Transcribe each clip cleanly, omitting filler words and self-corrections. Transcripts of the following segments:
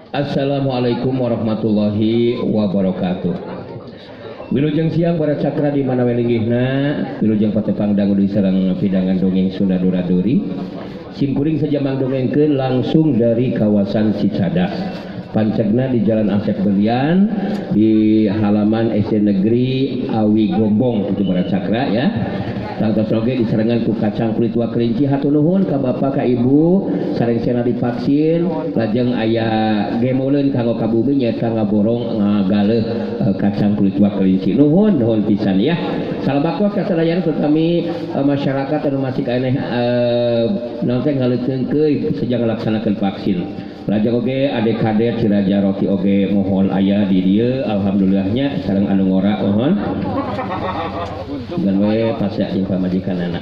Assalamualaikum warahmatullahi wabarakatuh. Wilujeng siang para cakra di mana welinggihna, wilujeng patepang dangu di sareng pidangan dongeng Sunda Duraduri. Simkuring sejamang dongengkeun langsung dari kawasan Cicadas. Pancegna di Jalan Asep Belian di halaman SD Negeri Awi Gombong itu para cakra ya. Tangtos oge diserangan ku kacang kulit wa kelinci hatur nuhun ka bapak ka ibu sareng sena divaksin lajeng aya gemoleun kanggo kabumi nyaeta ngaborong ngagaleh kacang kulit wa kelinci nuhun pisan ya. Salabakos ka sadayana kami masyarakat anu masih kaeneh naon teh ngaleutkeun keui sejak ngalaksanakeun vaksin. Lajeng oge adik-adik Ciraja Roti oge mohon aya di dieu alhamdulillahnya sareng anu ngora mohon. Dan we pasya jeung pamajikan anak.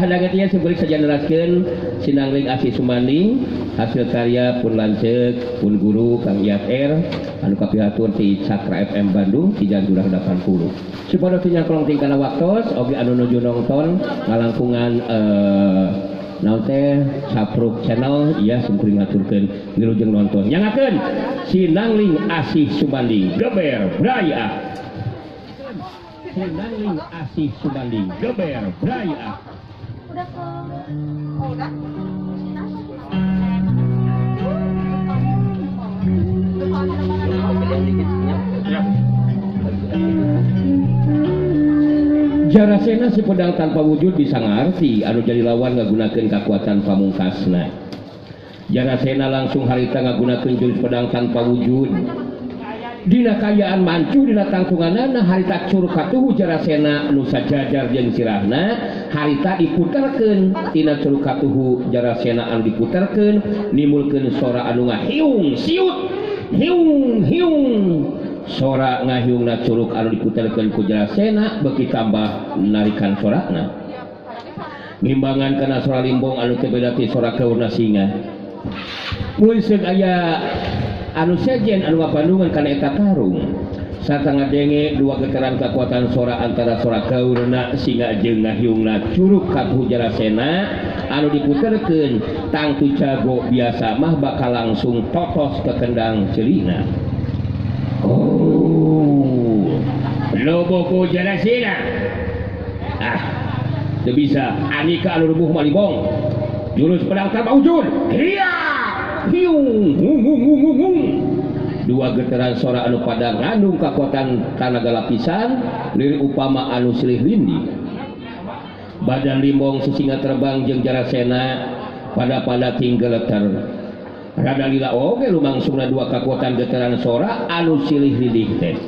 Dagetia sebeurik saja neraskeun sinangling Asih Sumanding hasil karya pun lanceuk pun guru Kang Iyat R anu kapihatur ti Cakra FM Bandung ti Janjurah 80. Supados nyangkolong tingkana waktos oge anu nuju nongton ngalangkungan naon teh Sapruk Channel ya simkuring ngaturkeun wilujeng nonton nyangakeun sinangling Asih Sumanding geber braya. Sinangling Asih Sumanding geber braya. Udah ke udah Jarasena si pedang tanpa wujud bisa ngarti anu jadi lawan ngagunakeun kekuatan pamungkasna. Jarasena langsung harita ngagunakeun jurus pedang tanpa wujud. Dina kayaan mancu dina tangtunganana harita curug katuhu Jarasena nu sajajar jeung sirahna harita diputerkeun tina curug katuhu Jarasena anu diputerkeun nimulkeun sora anu ngahiung siut hiung hiung. Sora ngahiungna curug anu diputerkeun ku Jarasena beuki tambah narikan sorakna. Ngimbangan kana sora limbong anu teu beda ti sora keurna singa. Mun seug aya anu sejen anu ngapandungan kana eta karung. Satangah denge dua getaran kekuatan sora antara sora keurna singa jeung ngahiungna curug katuhu Jarasena anu diputerkeun tangtu jago biasa mah bakal langsung totos ke kendang celina. Oh, loboku Jarasena. Teu bisa anika anu rubuh malibong. Jurus pedang tanpa wujud. Hiya! Hiung, hung. Dua getaran sora anu pada ngandung kekuatan tanaga lapisan, lirik upama anu silih lindi. Badan limbong sisinga terbang jeung Jarasena pada tinggeleter. Rada lila oge lumangsungna dua kekuatan getaran sora anu silih lindih teh.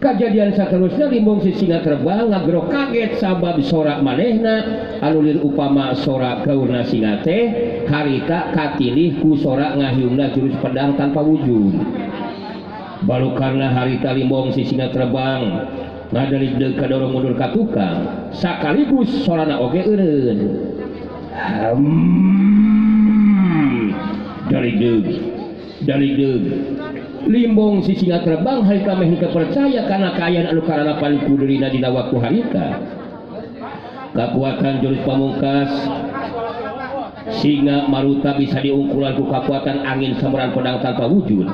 Kajadian saterusna limbong sisinga terbang ngagrok kaget sabab sora manehna anu lir upama sora keurna singa teh harita katilih ku sora ngahiungna jurus pedang tanpa wujud. Balukarna harita limbong sisinga terbang ngadalik deuk kadorong mundur ka tukang sakaligus sorana oge eureun. Dari deug limbong si singa terbang harita meh percaya karena kayaan anu karanapan kuderina dina waktu harita. Kekuatan jurus pamungkas singa maruta bisa diungkulan ku kekuatan angin sambaran pedang tanpa wujud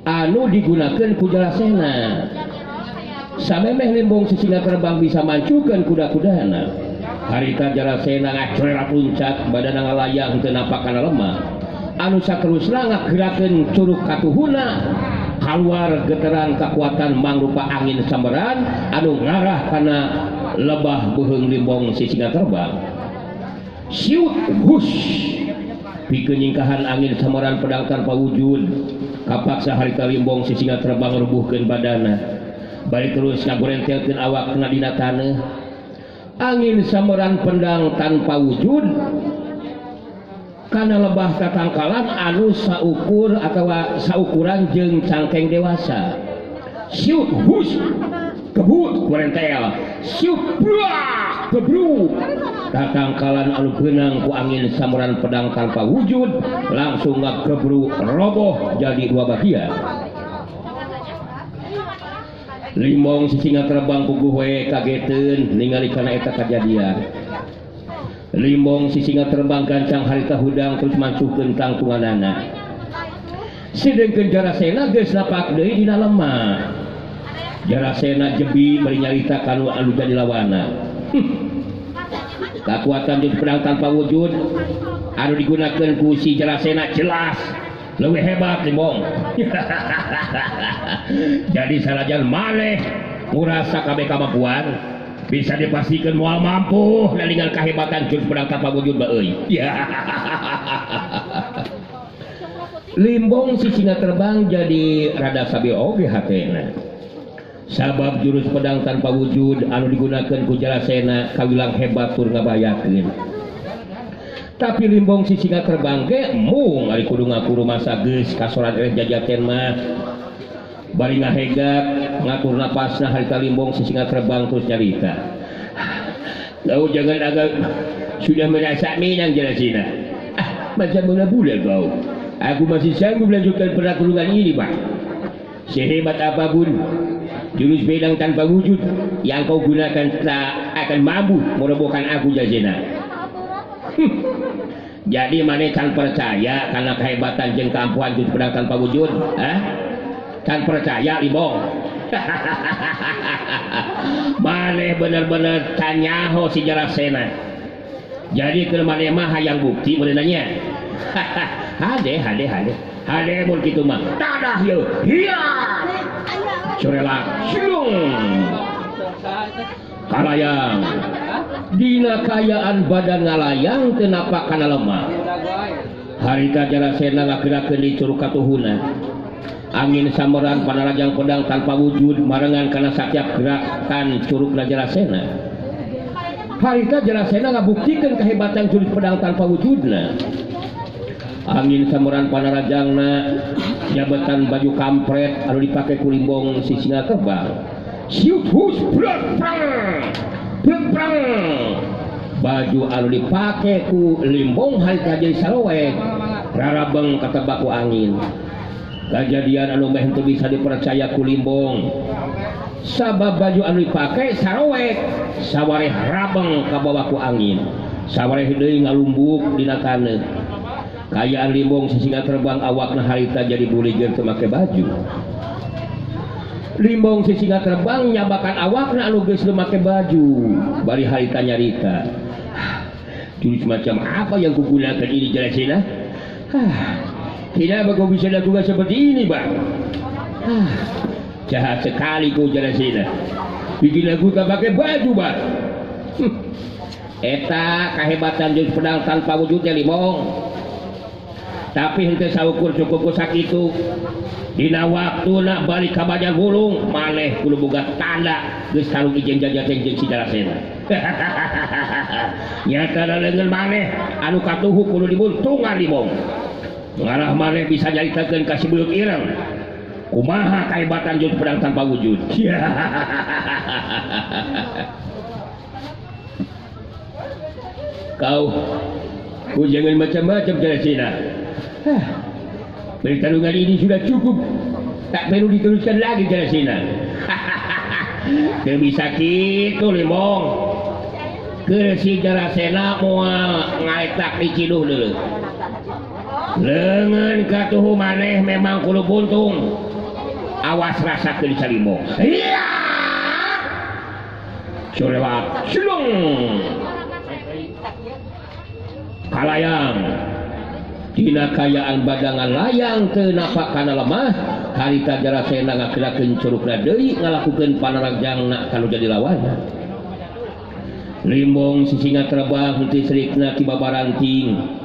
anu digunakeun ku Jarasena. Samemeh limbong si singa terbang bisa mancukeun kuda-kudana. Harita Jarasena ngacrera puncak badan ngalayang teu nampak kana lemah. Anu saterusna ngagerakeun curug katuhuna kaluar getaran kekuatan mangrupa angin sambaran anu ngarah kana lebah beuheung limbong si singa terbang. Siut hush pikeun nyingkahan angin sambaran pedang tanpa wujud kapaksa harita limbong si singa terbang rubuhkeun badanna bari terus ngagorentelkeun awakna dina taneuh. Angin sambaran pedang tanpa wujud karena lebah tatangkalan anu saukur atau saukuran jeung cangkeng dewasa. Siut hus kebut kurentel siut buah kebru tatangkalan anu geunang ku angin sambaran pedang tanpa wujud langsung ngakebru roboh jadi dua bagian. Limbong sisinga terbang puguh we kageteun ningali kana eta kajadian. Limbong si singa terbang gancang harita hudang terus mancukeun tangtunganana. Sedengkeun Jarasena geus lapak deui dina lemah. Jarasena jebi bari nyarita kanu anu jadi lawana. Kekuatan jurus pedang tanpa wujud anu digunakeun ku si Jarasena jelas leuwih hebat Limbong. Jadi sanajan maneh ngurasa kabeh kemampuan bisa dipastikan moal mampu dengan kehebatan jurus pedang tanpa wujud baeuy. Limbong si singa terbang jadi rada sabi oge hatena. Sabab jurus pedang tanpa wujud anu digunakeun ku Jarasena kawilang hebat tur ngabayakeun. Tapi Limbong si singa terbang ge mung ari kudu ngakuru masa geus kasoran ereh jajaten mah. Bari ngahegak ngatur napasna harita Limbong si singa terbang terus nyarita. Kau jangan agak sudah merasa menang Jarasena. Macam mana pula kau? Aku masih sanggup melanjutkan pertarungan ini, Pak. Sehebat apapun jurus pedang tanpa wujud yang kau gunakan tak akan mampu merobohkan aku Jarasena. Jadi mana kan percaya karena kehebatan jeung keampuhan jurus pedang tanpa wujud? Kan percaya Limbong? Maneh bener-bener tanyaho si Jarasena. Jadi ke maneh mah hayang bukti bener nanya. Hade mun kitu mah. Tadah yeuh. Hiya. Curelak syung. Kalayang. Dina kayaan badan ngalayang teu napa kana lemah. Harita Jarasena ngagerakeun di curug katuhuna. Angin samberan panarajang pedang tanpa wujud marengan karena setiap gerakan curug Jarasena. Harita Jarasena ngabuktikan kehebatan jurus pedang tanpa wujudna. Angin samberan panarajangna jabatan baju kampret anu dipake ku Limbong si singa terbang. Siut hus brang brang. Baju anu dipake ku Limbong harita jadi salowek. Rarabeng katebak ku angin. Kejadian anu meh teu bisa dipercaya ku Limbong. Sabab baju anu dipake sarowek, sawareh rabeng ka bawah ku angin. Sawareh deui ngalumbuk dina taneuh. Kayaan Limbong si singa terbang awakna harita jadi buligeun teu make baju. Limbong si singa terbang nyabakan awakna anu geus teu make baju. Bari harita nyarita. Jurus macam apa yang kugunakan ini Jarasena? Tidak kau bisa lakukan seperti ini, Bang. Jahat sekali kau Jarasena. Bikin lagu tak pakai baju, Bang. Eta kehebatan jurus pedang tanpa wujudnya Limbong. Tapi henteu saukur cukup ku sakitu. Dina waktu nak balik ka Banjar Bulung, maneh kudu boga tanda geus kalung ijen jajaten jeung si Jarasena. Nyata leungeun maneh anu katuhu kudu dibuntungan Limbong. Ngarah maneh bisa nyaritakeun ka si beuk ireng kumaha kahebatan jurus pedang tanpa wujud. Kau jangan macam-macam Jarasena. Pertarungan ini sudah cukup, tak perlu diteruskan lagi Jarasena. Teu bisa kitu Limbong. Keur si Jarasena moal ngaetak di Ciduh deuleu. Leungeun katuhu maneh memang kudu buntung. Awas rasakeun sa Limbong. Iya. Curewak sulung. Kalayang. Dina kayaan badangan layang teu napa kana lemah, harita Jarasena ngagerakeun curugna deui ngalakukeun panarajangna kanu jadi lawanna. Limbong si singa terbang henteu serikna ti babaranting.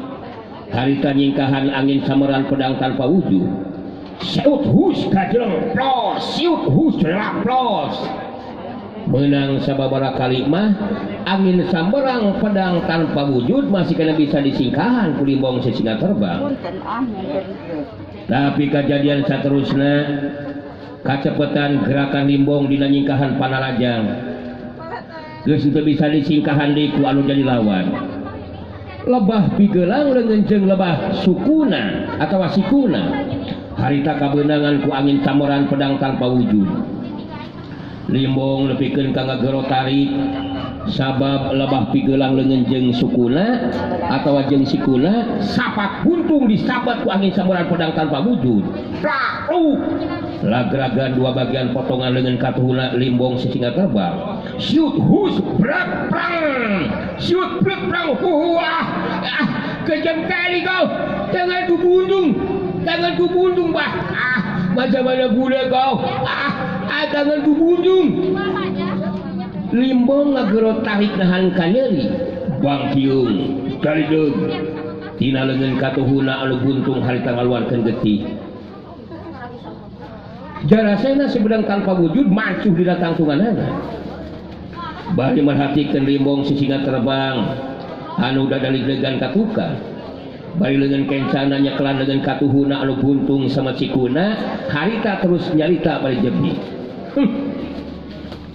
Harita nyingkahan angin sameran pedang tanpa wujud. Siut hus kajeng plos, siut hus plos. Menang sababaraha kali mah angin samberang pedang tanpa wujud masih kena bisa disingkahan ku Limbong si singa terbang. Tapi kejadian saterusna kacepetan gerakan Limbong dina nyingkahan panarajang geus teu bisa disingkahan deui ku anu jadi lawan. Lebah pigelang leungeun jeung lebah sukuna atawa sikuna harita kabeunangan ku angin samberan pedang tanpa wujud. Limbong nepikeun ka ngagero tarik sabab lebah pigelang leungeun jeung sukuna atawa jeung sikuna sapat buntung disabat ku angin sambaran pedang tanpa wujud. Lagragan dua bagian potongan leungeun katuhuna limbong sisinga terbang. Syut hus brak prang. Syut brak prang huah. Kejam kali kau. Tangan ku buntung bah. Macam mana gula kau? Tangan ku buntung. Limbong ngagero tarik nahan kanyeri bang kiung kalideug tina leungeun katuhuna anu buntung harita ngaluarkeun getih jarasena sebedang tanpa wujud macuh di datangsunganana bari merhatikeun limbong sisinga terbang anu dadaligegan katuka bari leungeun kencana nyekelan leungeun katuhuna anu buntung sama sikuna harita terus nyarita bari jebi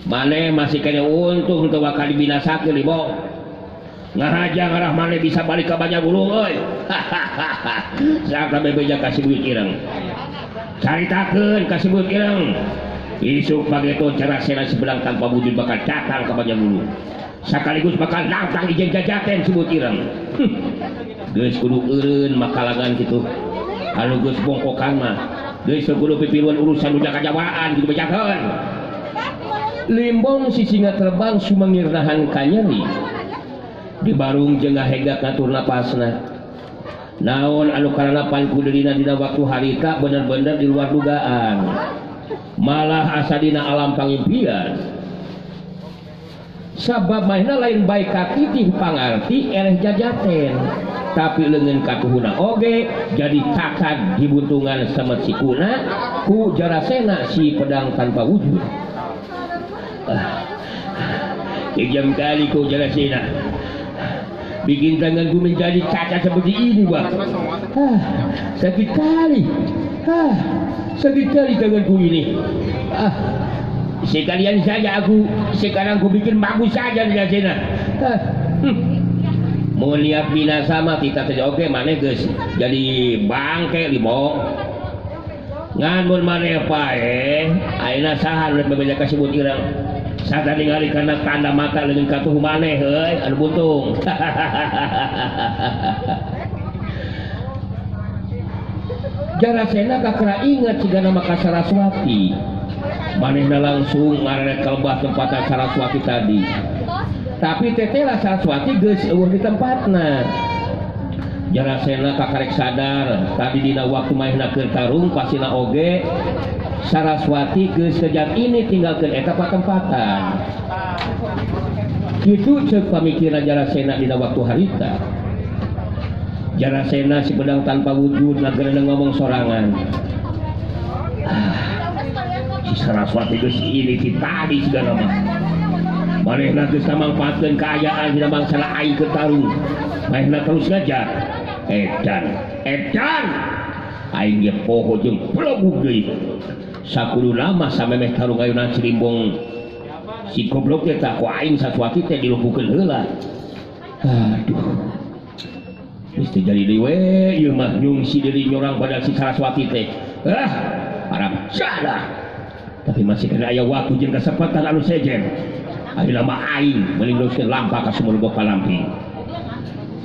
Mane masih kena untung teu bakal dibinasakeun Limbong. Ngaraja ngarah mane bisa balik ke Banjarulung euy. Sakra bebeja kasih buit ireng. Caritakeun kasih buit ireng. Isuk pageto Jarasena sebelang tanpa wujud bakal datang ke Banjarulung. Sakaligus bakal nangtang ijen jajaten sebut ireng. Geus kudu eureun makalangan kitu. Anu geus bongkokan mah. Geus kudu pipiluan urusan udah kajawaan kitu bejakeun. Limbong sisinga terbang sumangir nahan kanyeri di barung jeung ngahegak ngatur napasna naon anu karanapan ku deulina dina waktu harita bener-bener di luar dugaan malah asa dina alam pangimpian sabab mahna lain baik katitih pangarti eleh jajaten tapi leungeun katuhuna oge jadi cacad di buntungan semet sikuna ku Jarasena si pedang tanpa wujud. Kejam kali kau Jarasena bikin tanganku menjadi cacat seperti ini bang. Sakit kali tanganku ini. Sekalian saja sekarang aku bikin bagus saja Jarasena. Mau lihat binasa mah kita saja oke mana guys jadi bangke Limbong ngan mana ayeuna saha nu bebeja kasebut ireng sada ningali karena tanda mata leungeun katuh maneh heuy anu buntung. Jarasena kakara inget sigana maka Saraswati manehna langsung ngareret kalebah tempat Saraswati tadi tapi tetela Saraswati geus eueuh di tempatna. Jarasena kakarek sadar tadi dina waktu maehna keur tarung pasina oge Saraswati geus sejak ini tinggalkeun eta patempatan. Kitu ceuk pamikiran Jarasena dina waktu harita. Jarasena si pedang tanpa wujud nageuna ngomong sorangan. Si Saraswati geus ini ti tadi sigana mah. Manehna geus mangpaatkeun kaayaan dina mangsana aing keur tarung. Maehna terus ngajar. Edan aing ge poho jeung pelebug deui sakudu lama samemeh tarung ayeuna si Limbong si goblok eta ku aing Saraswati teh dilumpukeun heula. Aduh geus teh jadi deui we ieu mah nyungsi deui nyorang pada si Saraswati teh harap salah tapi masih kena aya waktu jeung kesempatan anu sejen ayeuna mah aing meulingkeun lampa ka sumurga palamping.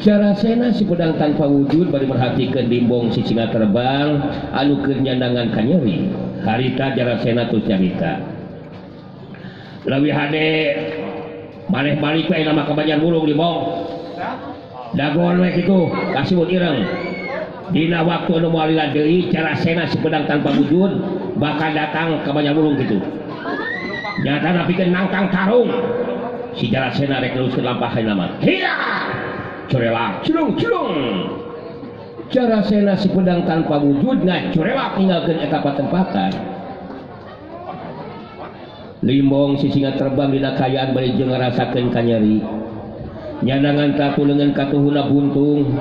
Jarasena si pedang tanpa wujud bari merhatikeun Limbong sisinga terbang anu keur nyandangan kanyeri. Harita Jarasena terus carita. Leuwih hade maneh balik we nama ka Banjarulung Limbong. Dagon we kitu kasih ireng. Dina waktu anu moal lila deui Jarasena si pedang tanpa wujud bakal datang ka Banjarulung kitu. Nyata napikeun nangkang tarung. Si Jarasena rek neluskeun lampahan nama. Hira! Curelak, culung. Jarasena si pedang tanpa wujud curelak tinggalkeun eta patempatan. Limbong sisinga terbang dina kayaan bari jeung ngarasakeun kanyeri. Nyandangan tatu leungeun katuhuna buntung.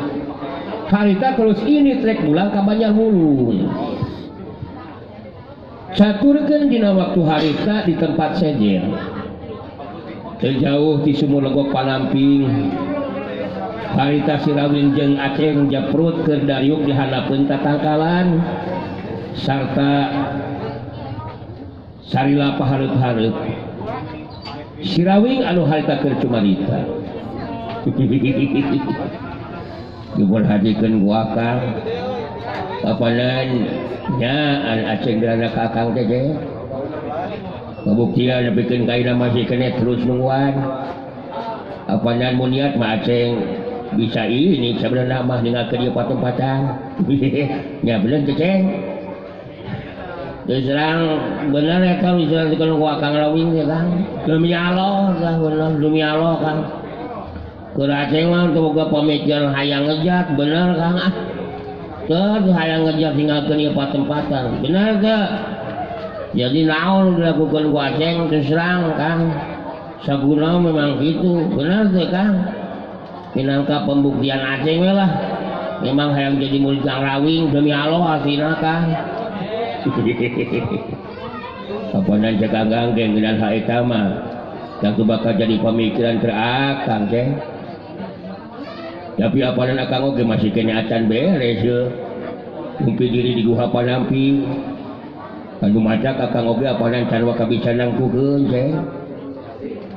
Harita terus ini trek pulang ka Banjarulung. Caturkeun dina waktu harita di tempat sejen. Teu jauh ti sumur legok panamping. Harita Sirawin jeung Aceng japrut keur dariuk di hadapeun tatangkalan sarta sarila pahareup-hareup. Sirawing anu harita keur cumarita diperhatikan ku akang apanan nya an aceng dana ka akang teh kabuktian nepikeun kaina masih kene terus nungguan apanan mun niat mah aceng bisa ini sebenarnya mah ninggalkeun ieu patempatan nya bener teh ceng diserang bener ya kang diserang ku akang Rawing ya kang demi Allah kang bener demi Allah kang keur aceng mah teu boga pamikiran hayang ngejat bener kang ah teu hayang ngejat ninggalkeun ieu patempatan bener teu jadi naon dilakukeun ku aceng teu serang kang saguna memang gitu bener teu kang minangka pembuktian aceng we lah memang hayang jadi murid Kang Rawing demi Allah asina kang apanan cek Kang geng dan hal eta mah yang tu bakal jadi pemikiran terakang ceng tapi apanan akang oge masih kena acan beres ye mungkin diri di guha panampi anu maca akang oge apanan can waka bisa nangkukeun ceng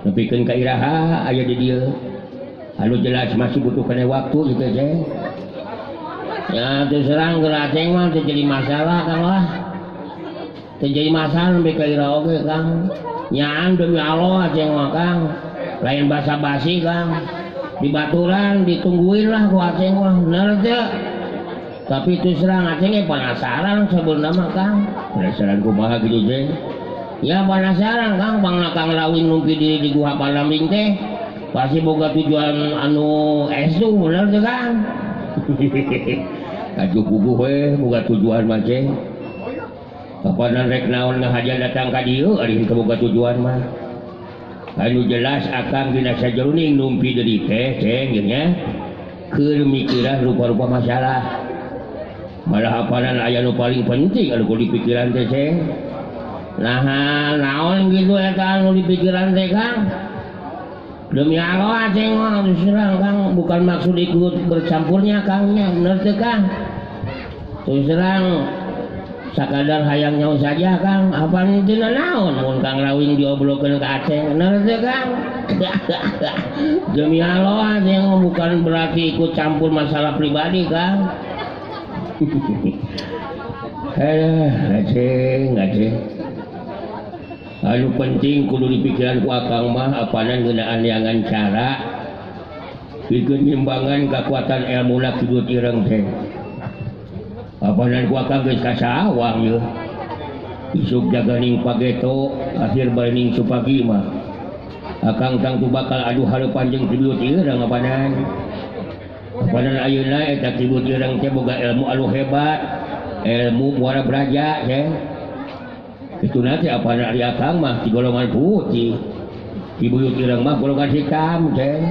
nepikeun ka iraha aya di dieu anu jelas masih butuh kena waktu gitu ceng ya terus serang geura ceng mah teu jadi masalah kang lah terjadi masalah sampai ke ira oge kang nyaan demi Allah aceng mah kang lain basa-basi kang di baturan ditungguin lah ku aceng mah bener teu tapi itu serang aceng penasaran sebenarnya mah kang penasaran kumaha gitu ceng ya penasaran kang pangna Kang Rawing numpi diri di guha Palambing teh pasti boga tujuan anu esu bener teu kang aju kubuh we boga tujuan mah ceng kapanan rek naon ngahajan datang ka dieu ari teu boga tujuan mah anu jelas akang dina sajeruning numpi deui teh ceng nya keur mikiran rupa-rupa masalah malah apanan aya nu paling penting anu kudu dipikiran teh ceng nah naon gitu eta anu dipikiran teh kang demi Allah ceng mah serang kang bukan maksud ikut bercampurnya kangnya bener teu kang terus serang sakadar hayang nyawa saja kang apa teu naon mun Kang Rawing diobrolkeun ka aceng bener teu kang demi Allah aceng bukan berarti ikut campur masalah pribadi kang aceng anu penting kudu dipikiran ku akang mah apanan ngeunaan liangan cara pikeun ngimbangan kekuatan ilmuna kidut ireng teh apanan ku akang geus kasawang ye isuk jaga ning pageto akhir bari ning supagi mah akang tang tu bakal adu hareupan jeung kidut ireng apanan ayeuna eta kidut ireng teh boga ilmu anu hebat ilmu muara braja teh itu nanti apa nak lihat kang mah di golongan putih di buyut ireng mah golongan hitam ceng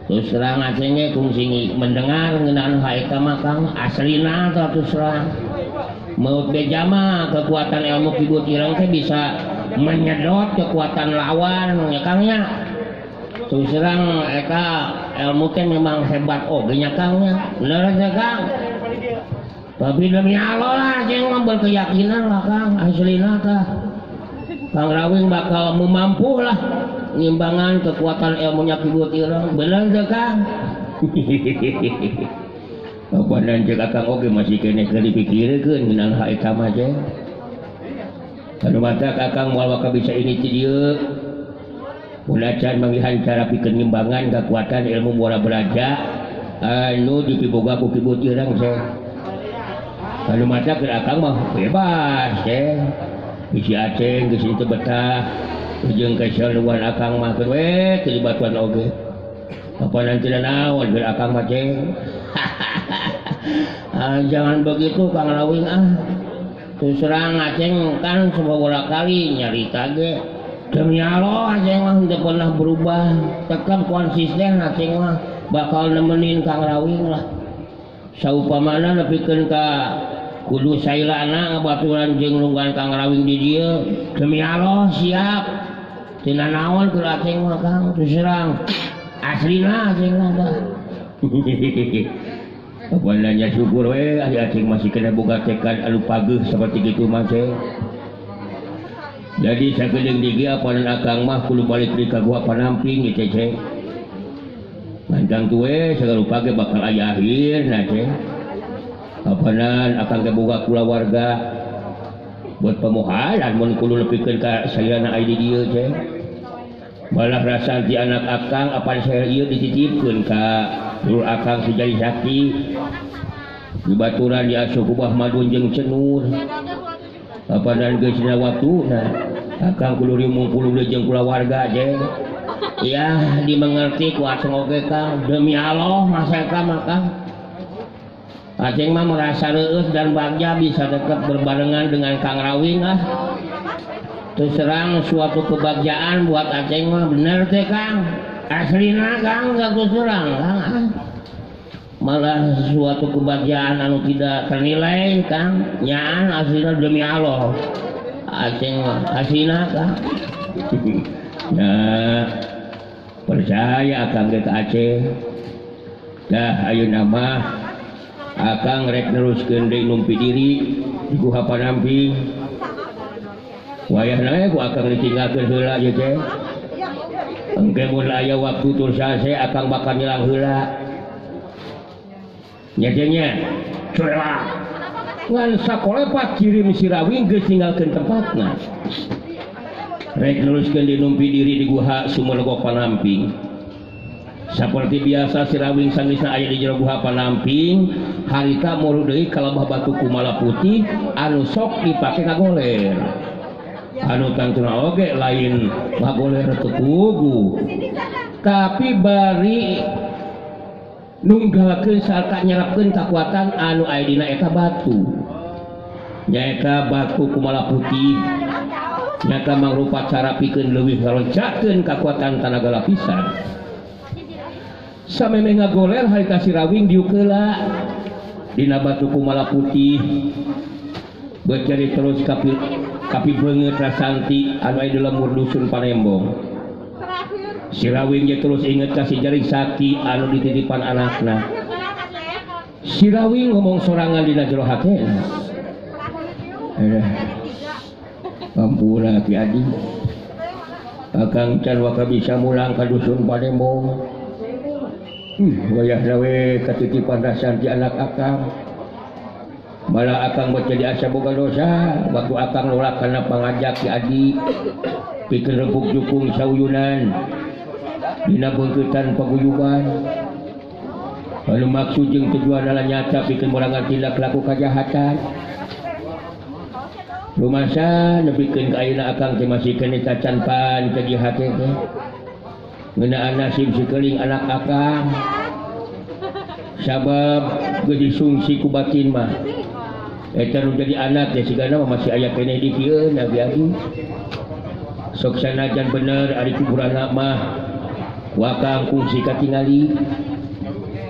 terus serang acengnya kungsi mendengar ngeunaan haeta mah kang aslina terus serang maut beja mah kekuatan ilmu di buyut ireng teh bisa menyedot kekuatan lawan ya kangnya terus serang eta ilmu teh memang hebat oge nya kangnya bener teh kang tapi demi Allah lah ceng mah berkeyakinan lah kang aslina tah Kang Rawing bakal memampu lah ngimbangan kekuatan ilmunya kibut ireng bener teh kang apanan cek akang oge masih kene keur dipikirkeun ngeunaan hal eta mah ceng anu mata kakang moal waka bisa ini ti dieu mun acan manggihan cara pikeun ngimbangan kekuatan ilmu muara beraja anu dipiboga ku kibut ireng ceng anu maca keur akang mah bebas teh bisi aceng geus teu betah jeung kasaluan akang mah keur we teu dibatuan oge apa nanti naon keur akang mah ceng jangan begitu Kang Rawing terus terang aceng kan sabola kali nyarita ge demi Allah aceng mah teu pernah berubah tetap konsisten aceng mah bakal nemenin Kang Rawing lah saupamana nepikeun ka kudu sailana ngabaturan jeung lungguhan Kang Rawing di dieu demi Allah siap tina naon keur aceng mah Kang terus serang aslina aceng mah tah apalanya syukur we aceng masih kena boga tekad anu pageuh seperti kitu mah ceng Jadi sakedeung digi apanan akang mah kudu balik di ka gua panamping ieu ceng. Mancang tuwe segala pagi bakal aya akhirna ceng. Apanan akang teh boga kulawarga buat pemohalan mun kudu nepikeun ka sayana aya di dieu ceng. Malah rasa di anak akang apa saya ieu dititipkeun ka dulur akang si Jari Sakti. Di baturan diasuh ku Bah Madun jeung Cenur. Apanan geus dina waktuna akang kudu rimungkul jeung kulawarga ceng. Ya dimengerti ku aceng oge Kang, demi Allah masa eta mah Kang. Aceng mah merasa reueus dan bagja bisa dekat berbarengan dengan Kang Rawing ah. Terus terang suatu kebahagiaan buat Aceng mah bener teh Kang. Aslina Kang gak terus terang Kang. Malah suatu kebahagiaan anu tidak ternilai Kang. Nyaan aslina demi Allah. Aceng mah aslina Kang. Nah, percaya akang ke Aceh. Dah ayeuna mah akang rek neruskeun deui numpi diri di Guha Panamping. Wayahna ku akang ditinggalkeun heula ieu teh. Engke mun aya waktu tur sase akang bakal ngilang heula. Nya nya. Curela. Ngan sakolepat kirim si Rawing geus tinggalkeun tempatna. Rek neruskeun di numpi diri di Guha Sumulego Panamping. Seperti biasa si Rawing sanggeusna aya di jero Guha Panamping, harita muru deui ka Lebah Batu Kumala Putih anu sok dipake kagoler. Anu tantuna oge lain kagoler teu pugu. Tapi bari nunggalkeun sarta nyerapkeun kakuatan anu aya dina eta batu. Nyaeta Batu Kumala Putih. Nyata mangrupa cara pikeun leuwih ngaloncakeun kakuatan tanaga lapisan. Sameme ngagoler harita si Rawing diuk heula dina Batu Kumala Putih. Bercari terus kapi beungeut Rasanti anu aya di lembur dusun Panembong. Si Rawing ge terus inget ka si Jari Sakti anu dititipan anakna. Si Rawing ngomong sorangan dina jero hatena. Ampura Ki Adi. Akang can waka bisa mulang ka dusun Panembong. Wayah nawe katitipan Rasanti anak akang. Malah akang buat jadi asa boga dosa waktu akang nolak karena pangajak Ki Adi pikeun rebuk jukung sauyunan dina beungkeutan paguyuban. Anu maksud jeung tujuan adalah nyata pikeun morangan tindak laku kajahatan. Rumasa nepikeun ka ayeuna akang teh masih kene tacan pan teh hate teh. Ngeunaan nasib sikeuling anak akang. Sabab geus disungsi ku batin mah. Eta nu jadi anak ya sigana masih aya kene di kieu Nabi Adi. Sok sanajan bener ari kuburanna mah wakang kungsi katingali.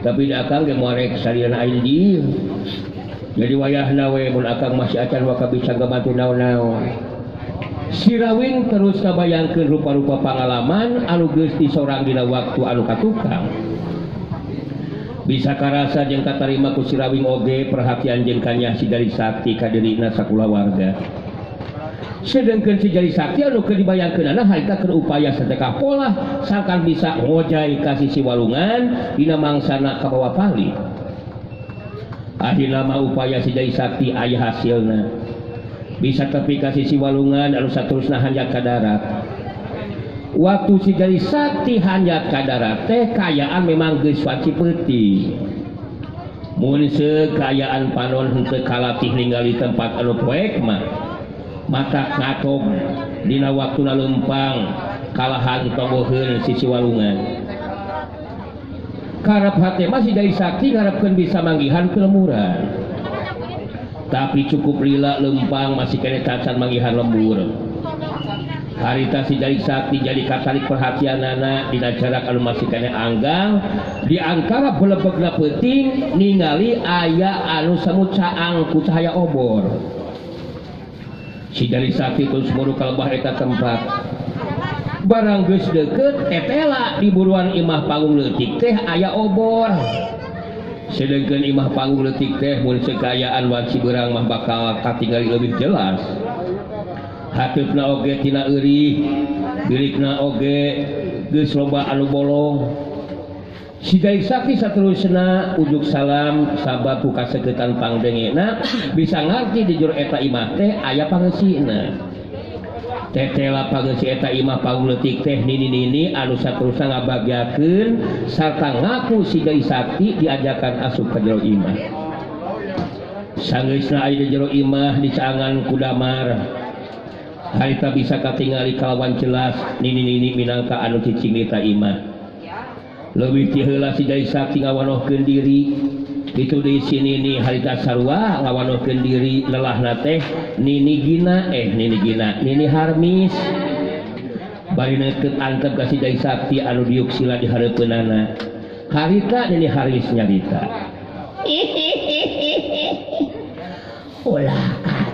Tapi da akang ge moarek salirana aya di. Jadi wayahna we mun akang masih acan waka bisa ngabantu naon-naon. Si Rawing terus kabayangkeun rupa-rupa pangalaman anu geus disorang dina waktu anu katukang. Bisa karasa jeung katarima ku si Rawing oge perhatian jeung kanya si Jari Sakti ka dirina sakulawarga. Sedengkeun si Jari Sakti anu keur dibayangkeunana harita keur upaya sedekah pola sakan bisa ngojai ka sisi walungan dina mangsana kabawa pali. Akhirna mah upaya si Jari Sakti aya hasilna. Bisa tepi ka sisi walungan anu saterusna hanjak ka darat. Waktu si Jari Sakti hanjak ka darat teh kayaan memang geus waci peuting. Mun sekayaan panon henteu kalatih ningali tempat anu poek mah mata ngatog dina waktuna lempang kalahan toboheun sisi walungan. Karep hate mah si Jari Sakti ngarepkeun bisa manggihan kelemuran. Tapi cukup lila lempang masih kene tacan manggihan lembur. Harita si Jari Sakti jadi katarik perhatianana dina jarak anu masih kene anggang di antara belebegna peuting ningali aya anu semut caang ku cahaya obor. Si Jari Sakti terus muru ka lebah eta tempat. Barang geus deukeut tetela di buruan imah panggung leutik teh aya obor. Sedengkeun imah panggung leutik teh mun sekayaan wanci beurang mah bakal katingali leuwih jelas. hatupna oge tina eurih bilikna oge geus loba anu bolong si Dai Sakti saterusna ujuk salam sabab buka segetan pangdengena bisa ngarti di jero eta imah teh aya pangeusina tetela pangeussi eta imah pauleutik teh nini anu saterusna ngabagyakeun sarta ngaku si Dai Sakti diajakan asup ka jero imah sanggeusna aya di jero imah dicaangan ku Damar harita bisa katingali kalawan jelas nini minangka anu cicing nita imah leuwih ti heula si Dai Sakti ngawanohkeun diri kitu deui si nini harita sarua ngawanohkeun diri lelahna teh nini Gina Harmis bari neukeut antep ka si Dai Sakti anu diuk sila di hareupeunana harita nini Haris nyarita ulah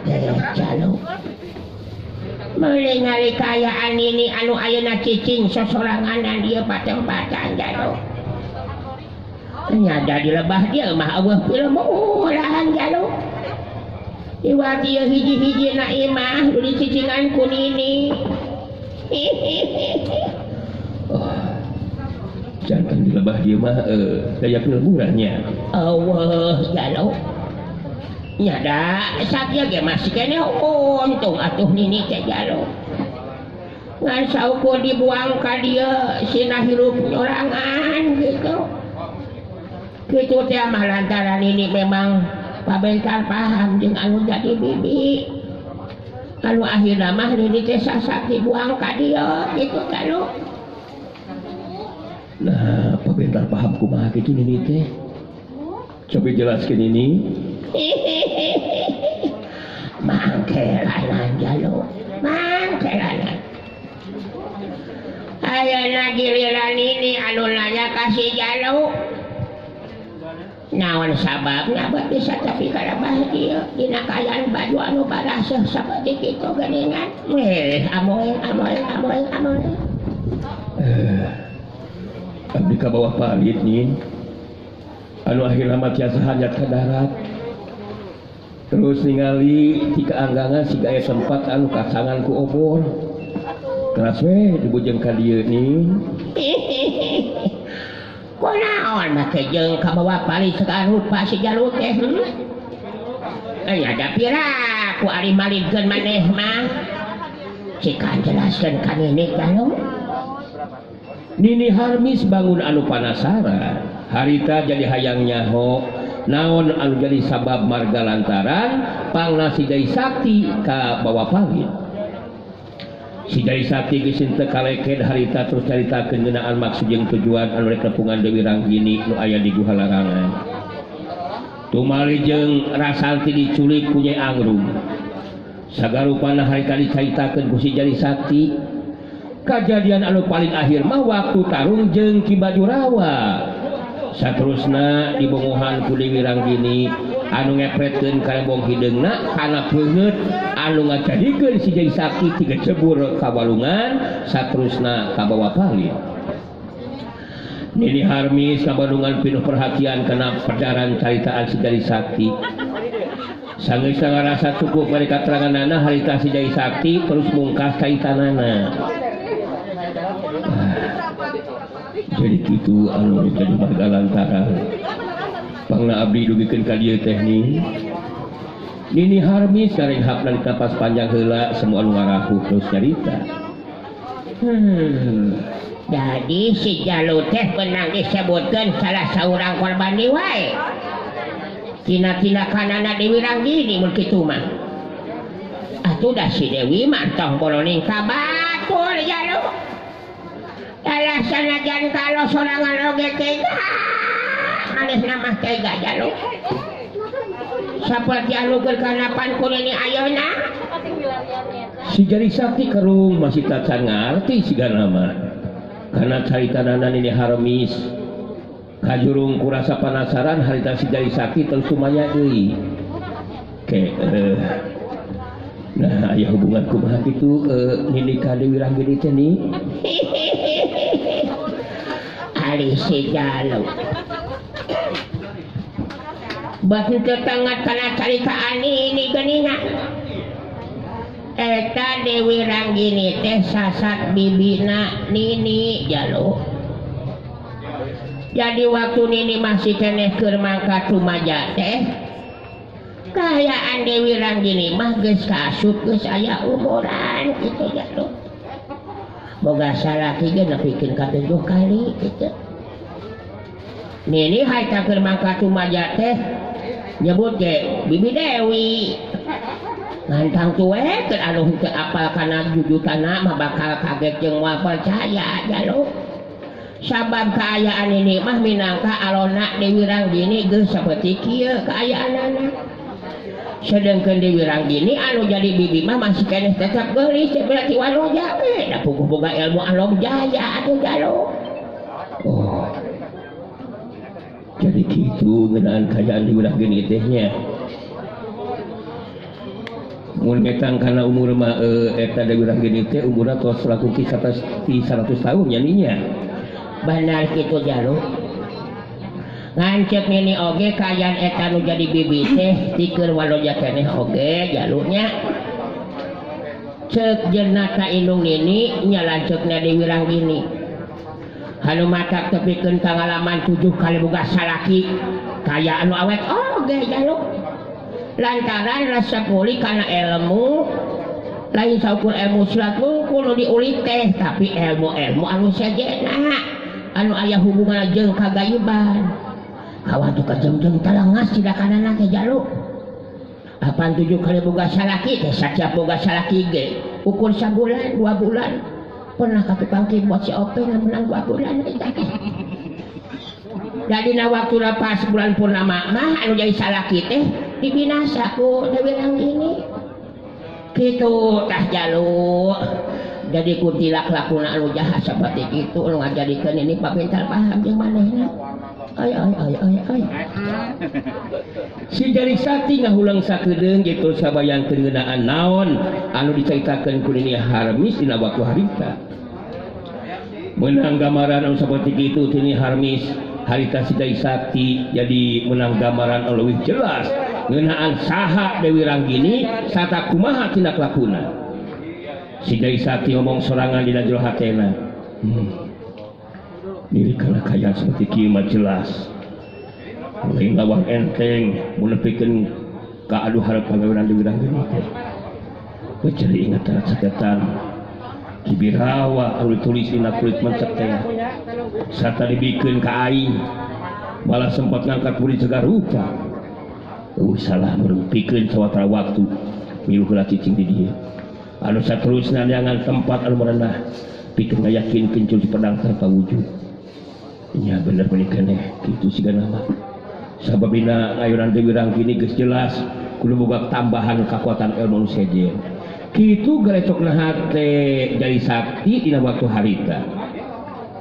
kadeu jalo meuli ngali kayaan ini anu ayeuna cicing sosoranganan ieu patempatan jalo nyada di lebah dia mah eueuh film olahan jalo iwat ieu hiji-hiji na imah nu dicicingan ku nini jantan di lebah dia mah daya pelburannya eueuh jalo nyada sakya ge masih kene untung atuh nini teh jalo ngan saukur dibuang ka dieu sina hirup nyorangan gitu teh mah lantaran ini memang pabentar paham jeung anu jadi bibi anu akhirna mah nini teh sasak dibuang ka dieu gitu jalo nah pabentar paham kumaha kitu nini teh coba jelaskeun ini mangkelanan jalo mangkelanan ayeuna giliran ini anu nanya kasih jalo naon sababna buat bisa tapi kada bahagia dina kaayaan baju anu baraseuh saperti kitu geuningan amoy abdi ka bawah palit nih anu akhirna mah tiasa hajat ka darat terus ningali ti kaanggangan siga aya tempat anu kasangan ku obor keras we dibujeng ka dieu nih kunaon make jeung ka bawah palit sekarang rupa si Jalut teh aya da pira ku ari malidkeun maneh mah cikan jelaskeun ka nini jalo Nini Harmis bangun anu panasaran harita jadi hayang nyaho naon anu jadi sabab marga lantaran pangna si Dai Sakti ka bawah palit si Dai Sakti geus teu kaleked harita terus caritakeun ngeunaan maksud jeung tujuan anu rek nepungan Dewi Ranggini nu aya di guha larangan tumali jeung Rasanti diculik ku Nyai Angrum sagarupana harita dicaritakeun ku si Dai Sakti kejadian anu paling akhir mah waktu tarung jeung Ki Bajurawa saterusna dibongohan ku Dewi Ranggini anu ngepretkeun karembong hideungna kana peungeut anu ngajadikeun si Dai Sakti tiga cebur ka walungan saterusna ka bawah palit Nini Harmis ka Bandungan pinuh perhatian kana perdaran caritaan si Dai Sakti sanggeus ngarasa cukup bari kateranganna harita si Dai Sakti terus mungkas caitanana jadi gitu anu jadi marga lantaran pangna abdi dugikeun ka dieu teh Nini Harmis kareng hapna di kapas panjang heula semua anu ngarahuh terus nyarita jadi si Jalut teh beunang disebutkeun salah saurang korban wae tina tindakanana Dewi Ranggini mun kitu mah atuh da si Dewi mah tong boloning ka batur Jalut alasan ajan kalau sorangan oge tega manis nama tega Jalut saperti anu gerkanapan kunini ayeuna si Dai Sakti kerung masih tacan ngarti siga nama karena caritanana Nini Harmis kajurung kurasa penasaran harita si Dai Sakti terus sumanya deui nah aya hubungan kumaha kitu Nini ka Dewi Ranggini teh ni ari si Jalut batu tetangat kana caritaan ini geuningan eta Dewi Ranggini teh sasat bibina Nini jalo. Jadi waktu Nini masih keneh keur mangkat rumaja teh kaayaan Dewi Ranggini mah geus kasut geus aya umuran kitu jalo. Boga salaki ge nepikeun ka 7 kali kitu. Nini haita keur mangkat rumaja teh nyebut ge Bibi Dewi. Ngantang tuwe keur anu henteu apal kana jujutana mah bakal kaget jeung moal percaya jalo. Sabab kaayaan ini mah minangka alona Dewi Ranggini geus saperti kieu kaayaanana. Sedengkeun Dewi Ranggini anu jadi bibi mah masih keneh tetep geulis berarti waloja we da puguh boga ilmu alom jaya atuh jalo. Oh. Jadi kitu ngeunaan kaayaan Dewi Ranggini teh nya. Mun ngetang kana umur mah eta Dewi Ranggini teh umurna tos laku ki 100 tahun nyaninya. Benar kitu jalo. Ngancep Nini oge kaayaan eta nu jadi bibi teh tikeun waloja keneh oge jalunya. Ceuk jenata indung Nini nya lanceukna Dewi Ranggini. Hanu matak tepikeun ka ngalaman 7 kali boga salaki kaayaan nu awet oge jalo. Lantaran rasa puli karena ilmu lain saukur ilmu silat kudu diulik teh tapi ilmu anu sajena anu aya hubungan jeung kagayuban kawan tuh kajem-jem talangas tidak kanana teh jalo. Apaan 7 kali boga salaki teh satiap boga salaki ge ukur sabulan 2 bulan pernah ka tukang kibot si Ope menang 2 bulan eta. Jadi na waktu pas bulan purnama mah anu jadi salaki teh dibinasa ku Dewi Ranggini kitu tah jalo. Jadi kuntilak lakuna anu jahat seperti kitu anu ngajadikeun ini papintar paham jeung manehna. Ay. Si Jari Sakti ngahulang sakedeung gitu sabayangkeun ngeunaan naon anu dicaritakeun ku Nini Harmis dina waktu harita. Menang gambaran anu saperti kitu Nini Harmis harita si Jari Sakti jadi menang gambaran anu leuwih jelas ngeunaan saha Dewi Ranggini sarta kumaha tindak lakuna. Si Jari Sakti ngomong sorangan dina jero hatena. Diri kana kaya seperti kieu mah jelas. Lain lawang enteng mun nepikeun ka adu hareup pagawean Dewi Ranggini teh. Keceri ingat caketan Kibirawa anu ditulis dina kulit mencek teh. Sarta dibikeun ka aing. Malah sempat ngangkat kulit segala rupa. Salah merempikeun sawatara waktu milu heula cicing di dieu. Anu saterusna neangan tempat anu merenah pikeun ngayakinkeun Jul Pedang tanpa wujud. Nya bener menika keneh kitu sigana mah. Sababina ayunan Dewi Ranggini geus jelas kudu boga tambahan kekuatan ilmu sejen. Kitu garecokna hate Jari Sakti dina waktu harita.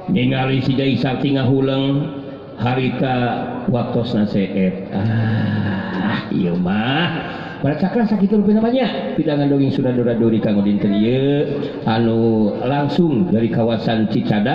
Ningali si Jari Sakti ngahuleung harita waktosna seet. Ieu mah Baracakra sakitu rupi namanya pidangan dongeng sudah dura-duri kanggo dinten ieu anu langsung dari kawasan Cicada.